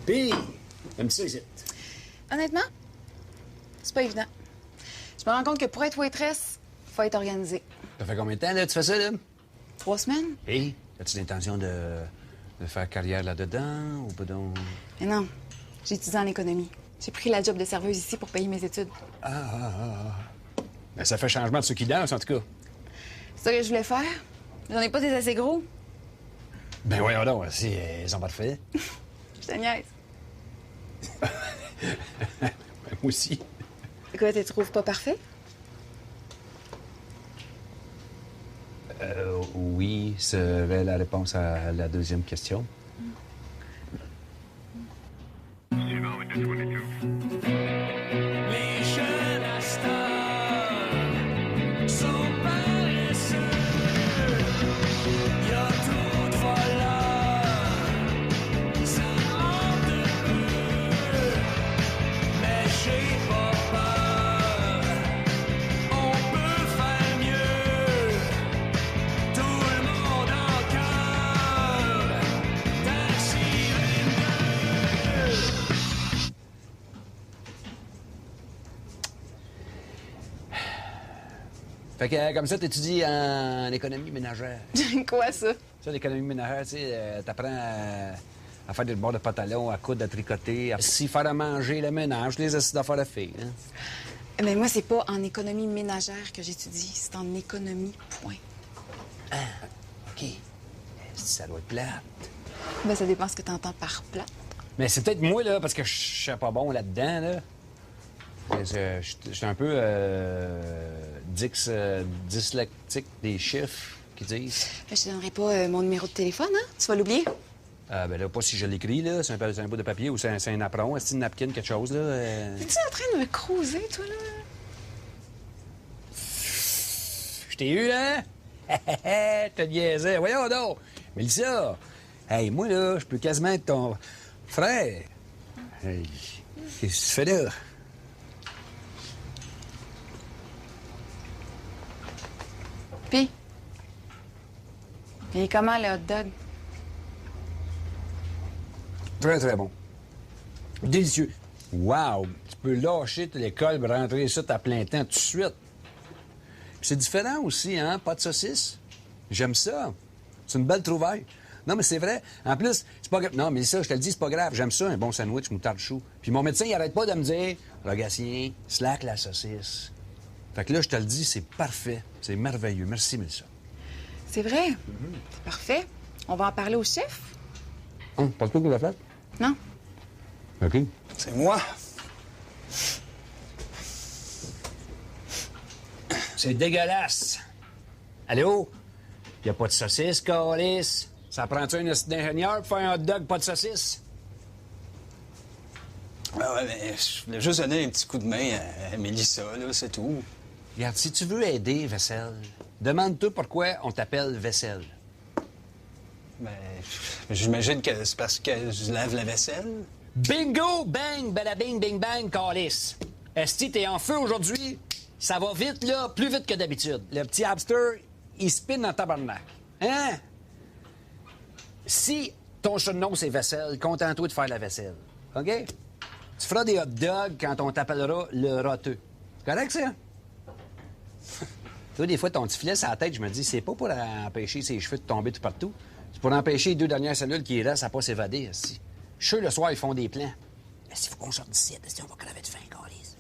Pis, comme ça, ici. Honnêtement, c'est pas évident. Je me rends compte que pour être waitress, faut être organisé. Ça fait combien de temps, là, tu fais ça, là? 3 semaines? Et, as-tu l'intention de faire carrière là-dedans, ou pas donc? Mais non, j'ai étudié en économie. J'ai pris la job de serveuse ici pour payer mes études. Ben, ça fait changement de ceux qui dansent, en tout cas. C'est ça que je voulais faire. J'en ai pas des assez gros. Ben voyons donc, si ils ont pas de fait. Je te niaise. Ben, moi aussi. Quoi, tu trouves pas parfait? Oui, serait la réponse à la deuxième question. Les jeunes à cette heure sont paresseux. Y a trop de voleurs, ça monte un peu. Mais j'ai pas peur, on peut faire mieux. Tout le monde en cœur, Taxi 22. Fait que, comme ça, t'étudies en économie ménagère. Quoi, ça? Ça, l'économie ménagère, tu sais, t'apprends à faire des bords de pantalon, à coudre, à tricoter, à s'y faire à manger, le ménage, les acides d'affaires de filles. Hein? Mais moi, c'est pas en économie ménagère que j'étudie. C'est en économie, point. OK. Ça doit être plate. Ben, ça dépend ce que t'entends par plat. Mais c'est peut-être moi, là, parce que je suis pas bon là-dedans, là. Je suis un peu dyslectique des chiffres qui disent. Je te donnerai pas mon numéro de téléphone, hein? Tu vas l'oublier? Ben là, pas si je l'écris, là. C'est un bout de papier ou c'est un apron, c'est une napkin, quelque chose, là. Es-tu en train de me cruiser, toi, là? Je t'ai eu, hein? Je te niaisais. Voyons donc. Mélissa, hey, moi, là, je peux quasiment être ton frère. Hey, qu'est-ce que tu fais là? Puis, il est comment, le hot dog? Très, très bon. Délicieux. Wow! Tu peux lâcher l'école et rentrer ça à plein temps tout de suite. Puis c'est différent aussi, hein? Pas de saucisse. J'aime ça. C'est une belle trouvaille. Non, mais c'est vrai. En plus, c'est pas grave. Non, mais ça, je te le dis, c'est pas grave. J'aime ça, un bon sandwich moutarde chou. Puis mon médecin, il arrête pas de me dire, Rogatien, slack la saucisse. Fait que là, je te le dis, c'est parfait. C'est merveilleux. Merci, Mélissa. C'est vrai? C'est parfait. On va en parler au chef? Pas toi qui l'as fait? Non? OK. C'est moi. C'est dégueulasse. Allô? Y a pas de saucisse, câlisse? Ça prend-tu un assistant d'ingénieur pour faire un hot dog, pas de saucisse? Ah ouais, mais je voulais juste donner un petit coup de main à Mélissa, là, c'est tout. Regarde, si tu veux aider, Vaisselle, demande-toi pourquoi on t'appelle Vaisselle. Ben, j'imagine que c'est parce que je lave la vaisselle. Bingo, bang, bada bing, bing, bang, câlisse. Esti, t'es en feu aujourd'hui? Ça va vite, là, plus vite que d'habitude. Le petit hamster, il spin dans tabarnak. Hein? Si ton surnom, c'est Vaisselle, contente-toi de faire la vaisselle. OK? Tu feras des hot dogs quand on t'appellera le roteux. Correct, ça? Toi, des fois, ton petit filet sur la tête, je me dis, c'est pas pour empêcher ses cheveux de tomber tout partout. C'est pour empêcher les 2 dernières cellules qui restent à pas s'évader, ici. Je suis sûr, le soir, ils font des plans. Mais s'il faut qu'on sorte d'ici, on va crever de faim, câlisse.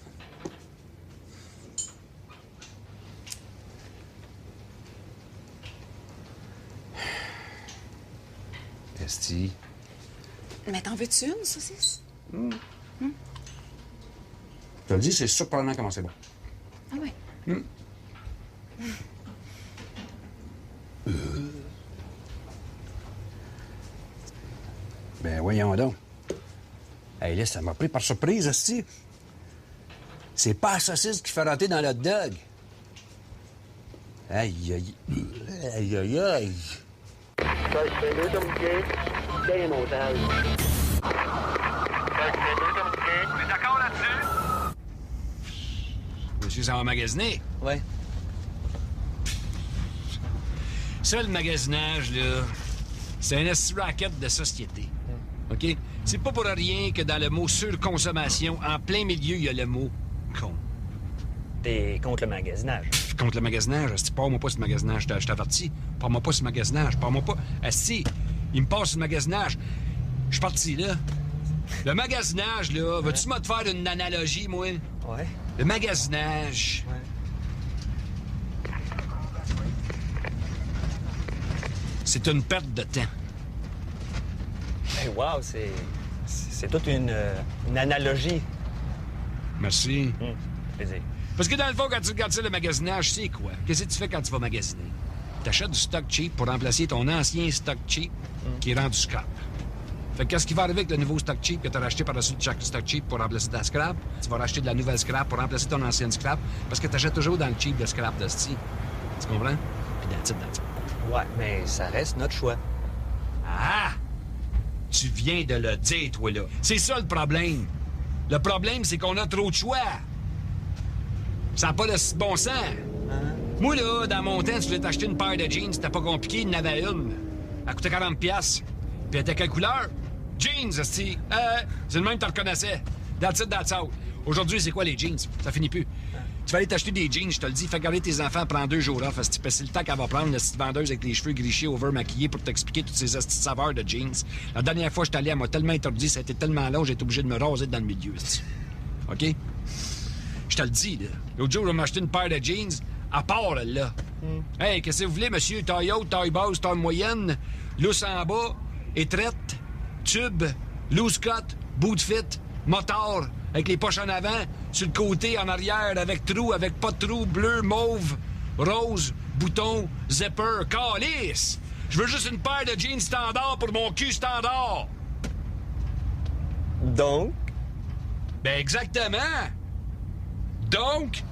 Esti. Mais t'en veux-tu une, saucisse? Je te le dis, c'est surprenant comment c'est bon. Ah ouais. Ben, voyons donc. Hey, là, ça m'a pris par surprise, esti. C'est pas la saucisse qui fait rentrer dans le hot dog. Aïe, aïe. Aïe, aïe, aïe. D'accord là-dessus? Monsieur, ça va magasiner? Ouais. Ça, le magasinage, là, c'est un esti racket de société. OK? C'est pas pour rien que dans le mot surconsommation, en plein milieu, il y a le mot con. T'es contre le magasinage. Pff, contre le magasinage, asti, parle-moi pas ce magasinage, je t'avertis. Parle-moi pas ce magasinage, parle-moi pas... Asti, il me passe ce magasinage. Je suis parti, là. Le magasinage, là, veux-tu me te faire une analogie, moi? Ouais. Le magasinage... C'est une perte de temps. Hey, wow, c'est toute une analogie. Merci. Plaisir. Parce que dans le fond, quand tu regardes ça, le magasinage, c'est quoi? Qu'est-ce que tu fais quand tu vas magasiner? T'achètes du stock cheap pour remplacer ton ancien stock cheap qui est rendu scrap. Fait que qu'est-ce qui va arriver avec le nouveau stock cheap que tu as racheté par-dessus chaque stock cheap pour remplacer ta scrap? Tu vas racheter de la nouvelle scrap pour remplacer ton ancienne scrap parce que tu achètes toujours dans le cheap de scrap de style. Tu comprends? Puis that's it. Ouais, mais ça reste notre choix. Ah! Tu viens de le dire, toi, là. C'est ça, le problème. Le problème, c'est qu'on a trop de choix. Ça n'a pas de bon sens. Moi, là, dans mon temps, tu voulais t'acheter une paire de jeans, c'était pas compliqué, il y en avait une. Elle coûtait 40$. Puis elle était quelle couleur? Jeans, c'est le même que tu reconnaissais. That's it, that's all. Aujourd'hui, c'est quoi les jeans? Ça finit plus. Tu vas aller t'acheter des jeans, je te le dis. Fais garder tes enfants, prends 2 jours off. C'est le temps qu'elle va prendre, la petite vendeuse avec les cheveux grichés, over-maquillés pour t'expliquer toutes ces petites saveurs de jeans. La dernière fois que je suis allé, elle m'a tellement interdit, ça a été tellement long, j'ai été obligé de me raser dans le milieu. OK? Je te le dis, là. L'autre jour, je m'ai acheté une paire de jeans, à part, là. Hey, qu'est-ce que vous voulez, monsieur? Taille haute, taille basse, taille moyenne, lousse en bas, étrette, tube, loose cut, boot fit, moteur, avec les poches en avant, sur le côté, en arrière, avec trou, avec pas de trou, bleu, mauve, rose, bouton, zipper, calice! Je veux juste une paire de jeans standard pour mon cul standard! Donc? Ben exactement! Donc...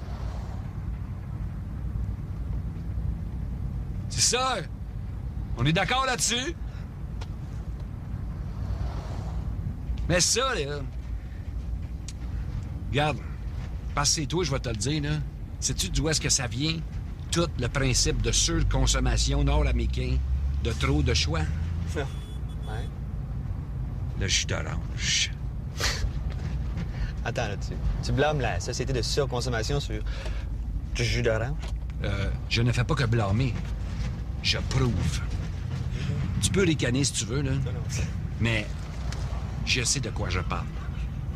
C'est ça! On est d'accord là-dessus? Mais ça, là... Regarde, parce que c'est toi, je vais te le dire, là. Sais-tu d'où est-ce que ça vient? Tout le principe de surconsommation nord-américain, de trop de choix. Ouais. Le jus d'orange. Attends, là, tu blâmes la société de surconsommation sur du jus d'orange? Je ne fais pas que blâmer. Je prouve. Tu peux ricaner si tu veux, là. Non. Mais je sais de quoi je parle.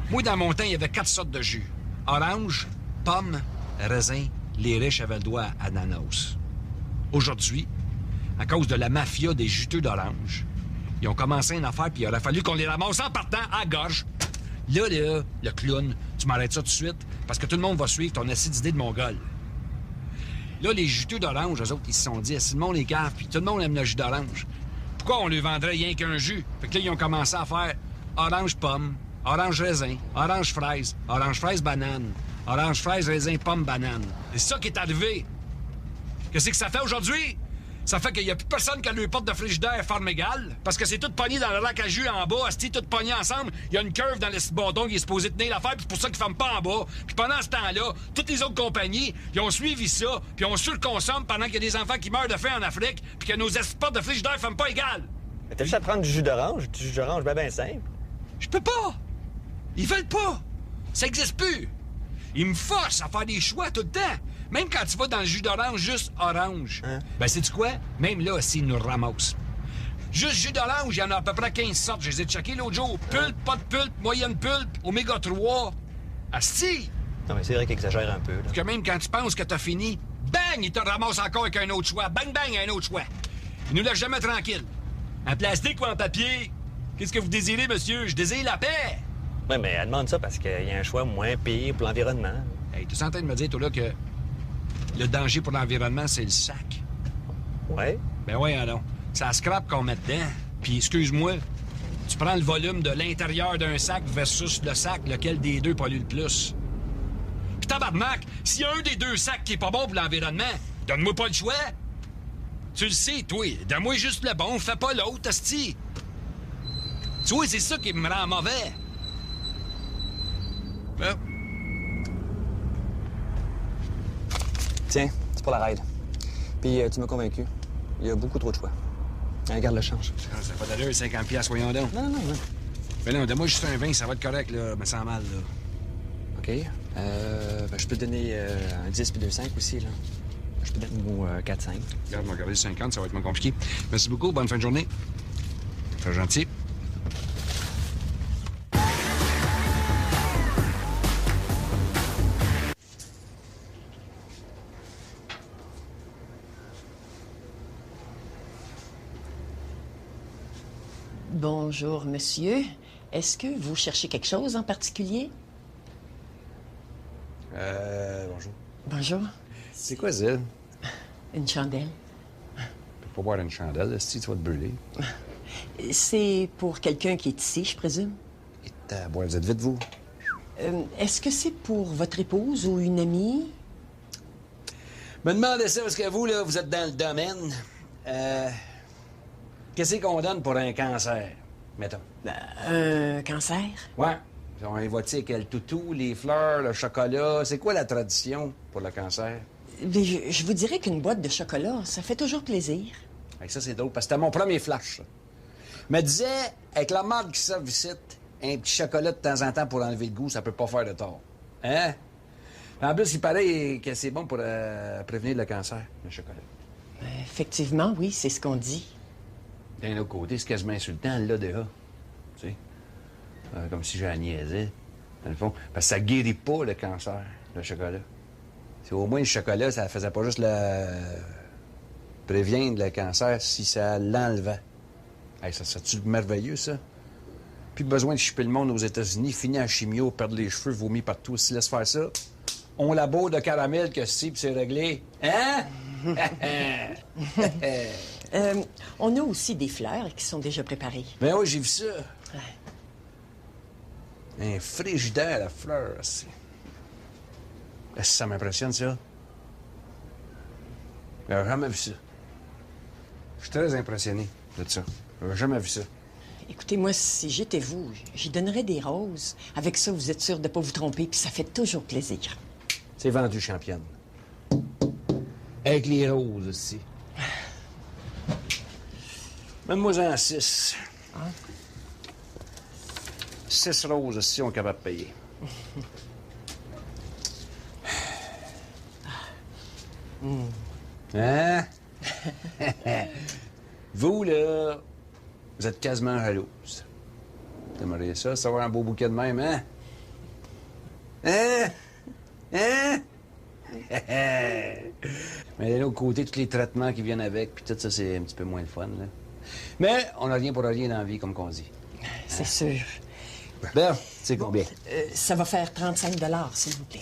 Moi, dans mon temps, il y avait 4 sortes de jus. Orange, pomme, raisin, les riches avaient le droit à ananas. Aujourd'hui, à cause de la mafia des juteux d'orange, ils ont commencé une affaire, puis il aurait fallu qu'on les ramasse en partant à la gorge. Là, le clown, tu m'arrêtes ça tout de suite, parce que tout le monde va suivre ton acide d'idée de mongol. Là, les juteux d'orange, eux autres, ils se sont dit, si le monde est cave, puis tout le monde aime le jus d'orange, pourquoi on lui vendrait rien qu'un jus? Fait que là, ils ont commencé à faire orange-pomme, orange-raisin, orange-fraise, orange-fraise banane, orange-fraise, raisin, pomme, banane. C'est ça qui est arrivé. Qu'est-ce que ça fait aujourd'hui? Ça fait qu'il n'y a plus personne qui a le porte de frigidaire forme égale, parce que c'est tout pogné dans le lac à jus en bas, asti, tout pogné ensemble. Il y a une curve dans le petit bâton qui est supposé tenir l'affaire, puis c'est pour ça qu'il ne ferme pas en bas. Puis pendant ce temps-là, toutes les autres compagnies, ils ont suivi ça, puis on surconsomme pendant qu'il y a des enfants qui meurent de faim en Afrique, puis que nos portes de frigidaire ne ferment pas égale. Mais t'as juste à prendre du jus d'orange. Du jus d'orange, ben simple. Je peux pas! Ils veulent pas! Ça existe plus! Ils me forcent à faire des choix tout le temps! Même quand tu vas dans le jus d'orange, juste orange. Hein? Ben, sais-tu quoi? Même là, s'ils nous ramassent. Juste jus d'orange, il y en a à peu près 15 sortes. Je les ai checkés l'autre jour. Pulpe, pas de pulpe, moyenne pulpe, oméga 3. Asti! Non, mais c'est vrai qu'il exagère un peu, là. Parce que même quand tu penses que t'as fini, bang, il te ramasse encore avec un autre choix. Bang, bang, un autre choix. Il nous laisse jamais tranquille. En plastique ou en papier? Qu'est-ce que vous désirez, monsieur? Je désire la paix! Ouais, mais elle demande ça parce qu'il y a un choix moins pire pour l'environnement. Hey, tu es en train de me dire, toi, là, que le danger pour l'environnement, c'est le sac? Ouais? Ben oui, non. C'est la scrap qu'on met dedans. Puis, excuse-moi, tu prends le volume de l'intérieur d'un sac versus le sac, lequel des deux pollue le plus. Puis tabarnak, s'il y a un des deux sacs qui est pas bon pour l'environnement, donne-moi pas le choix. Tu le sais, toi. Donne-moi juste le bon, fais pas l'autre, asti. Tu vois, c'est ça qui me rend mauvais. Ben, Tiens, c'est pour la ride. Puis tu m'as convaincu. Il y a beaucoup trop de choix. Regarde le change. ça n'a pas d'allure, 50$, voyons donc. Non. Ben non, donne-moi juste un 20, ça va être correct, là. Me sens mal, là. OK. Ben, je peux te donner un 10 puis 2,5 aussi, là. Je peux te donner 4,5. Regarde, on va regarder 50, ça va être moins compliqué. Merci beaucoup, bonne fin de journée. Très gentil. Bonjour, monsieur. Est-ce que vous cherchez quelque chose en particulier? Bonjour. Bonjour. C'est quoi ça? Une chandelle. Tu peux pas boire une chandelle, si tu vas te brûler. C'est pour quelqu'un qui est ici, je présume. Et t'as boire, vous êtes vite, vous? Est-ce que c'est pour votre épouse ou une amie? Me demandez ça parce que vous, là, vous êtes dans le domaine. Qu'est-ce qu'on donne pour un cancer, mettons? Un cancer? Ouais. On évoque le toutou, les fleurs, le chocolat. C'est quoi la tradition pour le cancer? Mais je vous dirais qu'une boîte de chocolat, ça fait toujours plaisir. Avec ça, c'est drôle, parce que c'était mon premier flash, ça. Me disait, avec la marque qui serve ici, un petit chocolat de temps en temps pour enlever le goût, ça peut pas faire de tort. Hein? En plus, il paraît que c'est bon pour prévenir le cancer, le chocolat. Effectivement, oui, c'est ce qu'on dit. D'un autre côté, c'est quasiment insultant, l'ADA. Tu sais? Comme si j'en niaisais, dans le fond. Parce que ça guérit pas le cancer, le chocolat. C'est au moins le chocolat, ça faisait pas juste prévenir le cancer si ça l'enlevait. Hey, ça serait-tu merveilleux, ça? Plus besoin de chipper le monde aux États-Unis, fini en chimio, perdre les cheveux, vomi partout. Si laisse faire ça, on labo de caramel que si, puis c'est réglé. Hein? On a aussi des fleurs qui sont déjà préparées. Ben oui, j'ai vu ça. Un frigidaire à fleurs, c'est... Est-ce que ça m'impressionne, ça? J'ai jamais vu ça. Je suis très impressionné de ça. J'ai jamais vu ça. Écoutez, moi, si j'étais vous, j'y donnerais des roses. Avec ça, vous êtes sûr de pas vous tromper, puis ça fait toujours plaisir. C'est vendu, championne. Avec les roses aussi. Donne-moi-en 6. 6 roses aussi, on est capable de payer. Hein? Vous, là, vous êtes quasiment jalouse. T'aimerais ça, savoir un beau bouquet de même, hein? Hein? Hein? Mais d'un autre côté, tous les traitements qui viennent avec, puis tout ça, c'est un petit peu moins le fun, là. Mais on n'a rien pour rien dans la vie, comme qu'on dit. C'est sûr. Ben, c'est combien? Ça va faire 35 $, s'il vous plaît.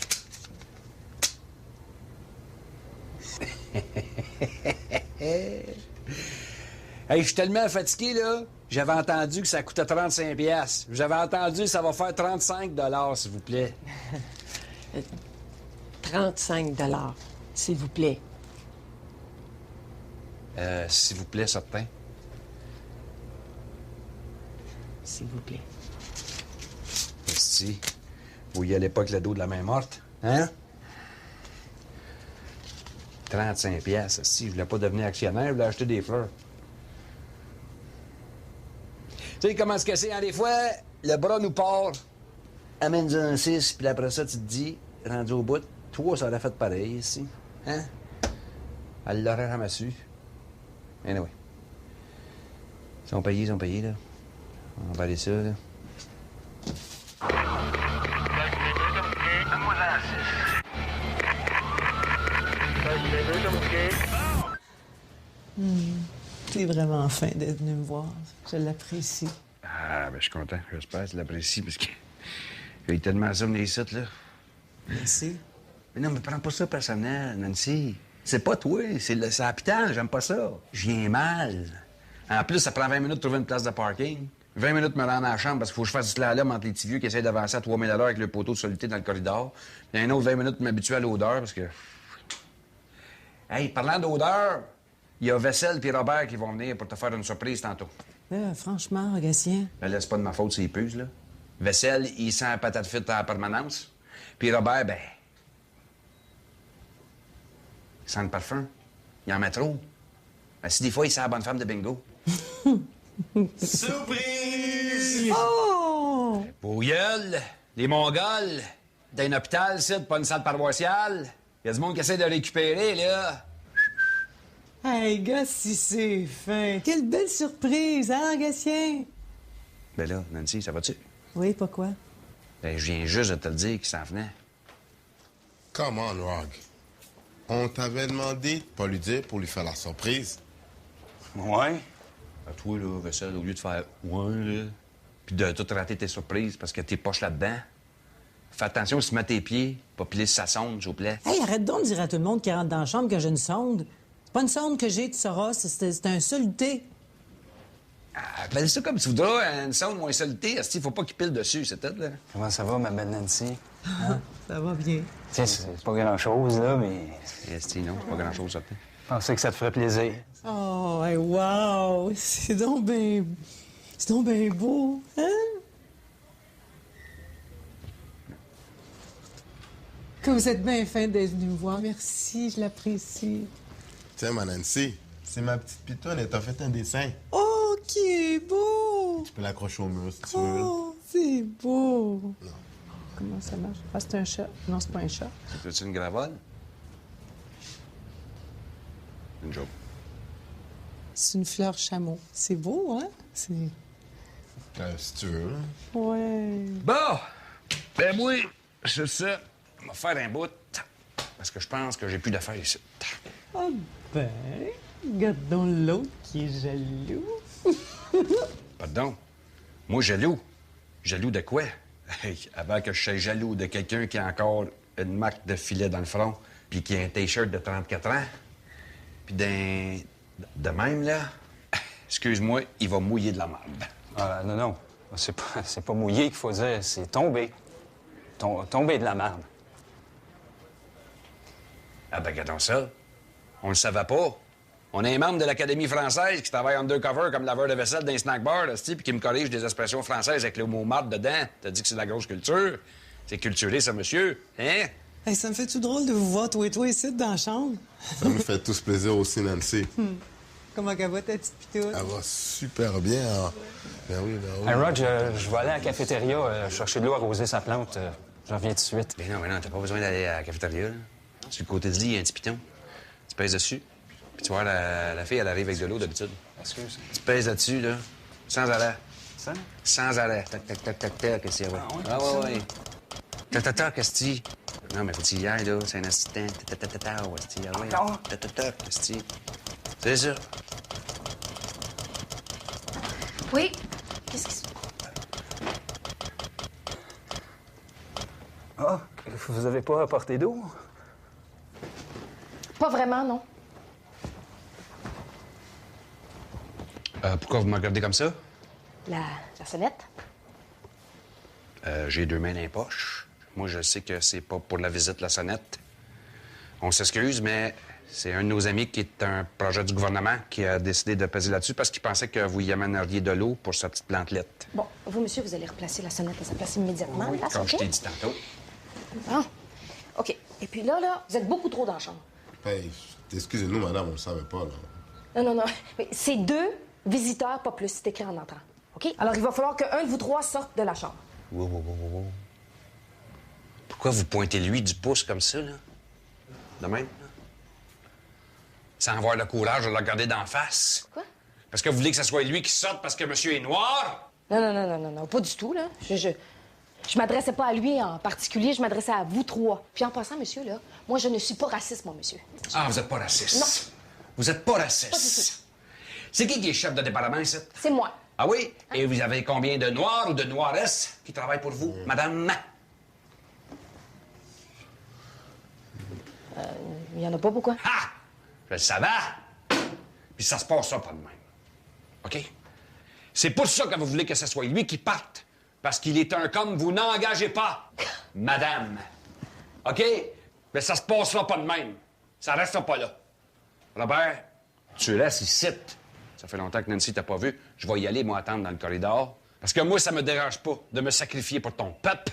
Hey, je suis tellement fatigué, là. J'avais entendu que ça coûtait 35 $. J'avais entendu que ça va faire 35 $, s'il vous plaît. 35 $, s'il vous plaît. S'il vous plaît, certain. S'il vous plaît. Si, vous y allez pas avec le dos de la main morte, hein? 35 $, si je voulais pas devenir actionnaire, je voulais acheter des fleurs. Tu sais comment c'est, hein, des fois, le bras nous part, amène-en un 6, puis après ça, tu te dis, rendu au bout, toi, ça aurait fait pareil ici, hein? Elle l'aurait jamais su. Anyway. Ils sont payés, là. On va aller ça, là. T'es vraiment fin d'être venu me voir. Je l'apprécie. Ah, ben je suis content. J'espère que tu l'apprécies, parce que j'ai tellement ça venir ici, là. Merci. Mais non, mais prends pas ça personnel, Nancy. C'est pas toi, c'est l'hôpital, j'aime pas ça. Je viens mal. En plus, ça prend 20 minutes de trouver une place de parking. 20 minutes de me rendre à la chambre parce qu'il faut que je fasse du slalom entre les petits vieux qui essayent d'avancer à 3000 à l'heure avec le poteau de soluté dans le corridor. Puis un autre 20 minutes de m'habituer à l'odeur parce que... Hey, parlant d'odeur, il y a Vessel et Robert qui vont venir pour te faire une surprise tantôt. Franchement, Gatien. Ben là, c'est pas de ma faute s'il puise, là. Vessel, il sent la patate frite en permanence. Puis Robert, ben... il sent le parfum. Il en met trop. Ben, si des fois, il sent la bonne femme de bingo. Surprise! Oh! non. Pour gueule, les Mongols, dans un hôpital, c'est pas une salle paroissiale. Il y a du monde qui essaie de récupérer, là. Hey, gars, si c'est fin. Quelle belle surprise, hein, Gatien? Ben là, Nancy, ça va-tu? Oui, pourquoi? Ben, je viens juste de te le dire qu'il s'en venait. Come on, Rogue. On t'avait demandé de pas lui dire pour lui faire la surprise. Ouais? À toi, là, Vessel, au lieu de faire « ouais », là, puis de tout rater tes surprises parce que t'es poche là-dedans, fais attention si tu mets tes pieds, pas piler sa sonde, s'il vous plaît. Hey, arrête donc de dire à tout le monde qui rentre dans la chambre que j'ai une sonde. C'est pas une sonde que j'ai, tu sauras, c'est un soluté. Appelle ça comme tu voudras, une sonde ou un soluté. Il faut pas qu'il pile dessus, c'est tout, là. Comment ça va, ma belle Nancy? Hein? Ça va bien. Tiens, c'est pas grand-chose, là, mais Esti, non, c'est pas grand-chose, ça. je pensais que ça te ferait plaisir. Oh, hey, wow! C'est donc bien beau, hein? Que vous êtes bien fin d'être venu me voir. Merci, je l'apprécie. Tiens, ma Nancy, c'est ma petite pitonne, elle t'a fait un dessin. Oh, qui est beau! Tu peux l'accrocher au mur si tu veux. là. Oh, c'est beau! Non. Comment ça marche? Ah, c'est un chat. Non, c'est pas un chat. C'est une gravole? Une joke. C'est une fleur chameau. C'est beau, hein? C'est... Si tu veux. là. Ouais. Bon! Ben moi, c'est ça. On va faire un bout. Parce que je pense que j'ai plus d'affaires ici. Ah ben, regarde donc l'autre qui est jaloux. Pardon? Moi, jaloux. Jaloux de quoi? Hey, avant que je sois jaloux de quelqu'un qui a encore une marque de filet dans le front, puis qui a un T-shirt de 34 ans, puis de même, là, excuse-moi, il va mouiller de la merde. Non. C'est pas mouillé qu'il faut dire, c'est tomber. Tomber de la merde. Ah ben, regardons ça. On le savait pas. On a un membre de l'Académie française qui travaille undercover comme laveur de vaisselle dans un snack bar, là, puis qui me corrige des expressions françaises avec le mot marde dedans. T'as dit que c'est de la grosse culture. C'est culturé, ça, monsieur. Hein? Hey, ça me fait tout drôle de vous voir, toi et toi, ici, dans la chambre. Ça me fait tous plaisir aussi, Nancy. Comment qu'elle va, ta petite pitoune? Elle va super bien. Hein. Ben oui. Hey, Rog, je vais aller à la cafétéria chercher de l'eau, arroser sa plante. J'en reviens tout de suite. Ben non, t'as pas besoin d'aller à la cafétéria, là. Sur le côté du lit, il y a un petit piton. Tu pèses dessus, puis tu vois, la fille, elle arrive avec de l'eau d'habitude. Excuse. Tu pèses là-dessus, là, sans arrêt. Ça? Sans arrêt. Tac, tac, tac, tac, tac, qu'est-ce qu'il y a, ouais. Ah, ouais. Tac, tac, tac, qu'est-ce qu'il y a? Non, mais faut qu'il y aille, là, c'est un assistant. Tac, tac, tac, tac, qu'est-ce qu'il y a, ouais. Tac, tac, tac, qu'est-ce qu'il y a? C'est ça. Oui? Qu'est-ce qui se... Ah, vous avez pas apporté d'eau? Pas vraiment, non. Pourquoi vous me regardez comme ça? La sonnette? J'ai 2 mains dans les poches. Moi, je sais que c'est pas pour la visite, la sonnette. On s'excuse, mais c'est un de nos amis qui est un projet du gouvernement qui a décidé de peser là-dessus parce qu'il pensait que vous y amèneriez de l'eau pour sa petite plantelette. Bon, vous, monsieur, vous allez replacer la sonnette à sa place immédiatement. Oui, là, comme OK? je t'ai dit tantôt. Ah, OK. Et puis là, vous êtes beaucoup trop dans la chambre. Hey, excusez-nous, madame, on le savait pas, là. Non. Mais c'est 2 visiteurs, pas plus. C'est écrit en entrant. OK? Alors, il va falloir qu'un de vous 3 sorte de la chambre. Wow. Pourquoi vous pointez lui du pouce comme ça, là? De même, là? Sans avoir le courage de le regarder d'en face. Quoi? Parce que vous voulez que ce soit lui qui sorte parce que monsieur est noir? Non, pas du tout, là. Je m'adressais pas à lui en particulier, je m'adressais à vous 3. Puis en passant, monsieur, là, moi, je ne suis pas raciste, moi, monsieur. Ah, vous êtes pas raciste? Non. Vous êtes pas raciste? Pas du tout. C'est qui est chef de département ici? C'est moi. Ah oui? Et vous avez combien de noirs ou de noiresses qui travaillent pour vous, madame? Il y en a pas, pourquoi? Ah! Je le savais! Puis ça se passera pas de même. OK? C'est pour ça que vous voulez que ce soit lui qui parte. Parce qu'il est un comme vous n'engagez pas, madame. OK? Mais ça se passera pas de même. Ça restera pas là. Robert, tu restes ici. Ça fait longtemps que Nancy t'a pas vu. Je vais y aller, moi, attendre dans le corridor. Parce que moi, ça me dérange pas de me sacrifier pour ton peuple.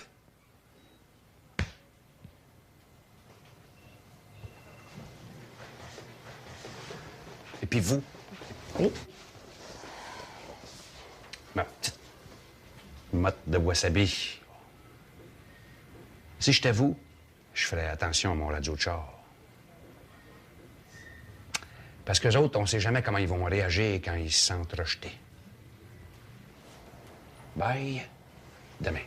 Et puis vous? Oui. Ma petite. motte de wasabi. Si j'étais vous, je ferais attention à mon radio de char. Parce qu'eux autres, on sait jamais comment ils vont réagir quand ils se sentent rejetés. Bye, demain.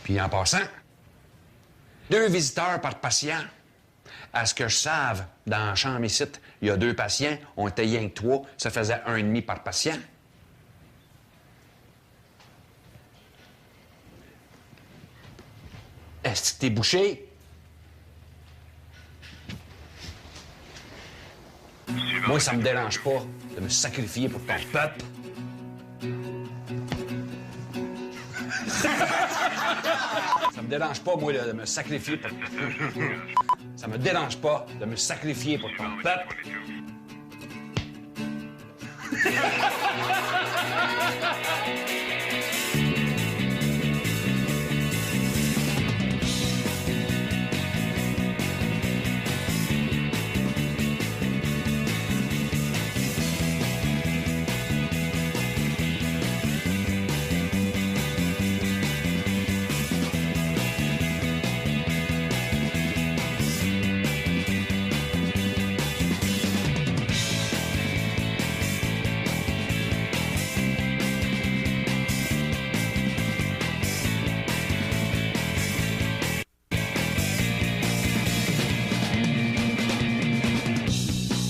Puis en passant, 2 visiteurs par patient. À ce que je sache, dans la chambre ici, il y a 2 patients, on était rien que 3, ça faisait 1,5 par patient. Est-ce que t'es bouché? Moi, ça me dérange pas de me sacrifier pour ton peuple. Ça me dérange pas, moi, de me sacrifier pour... Ça me dérange pas de me sacrifier pour ton peuple.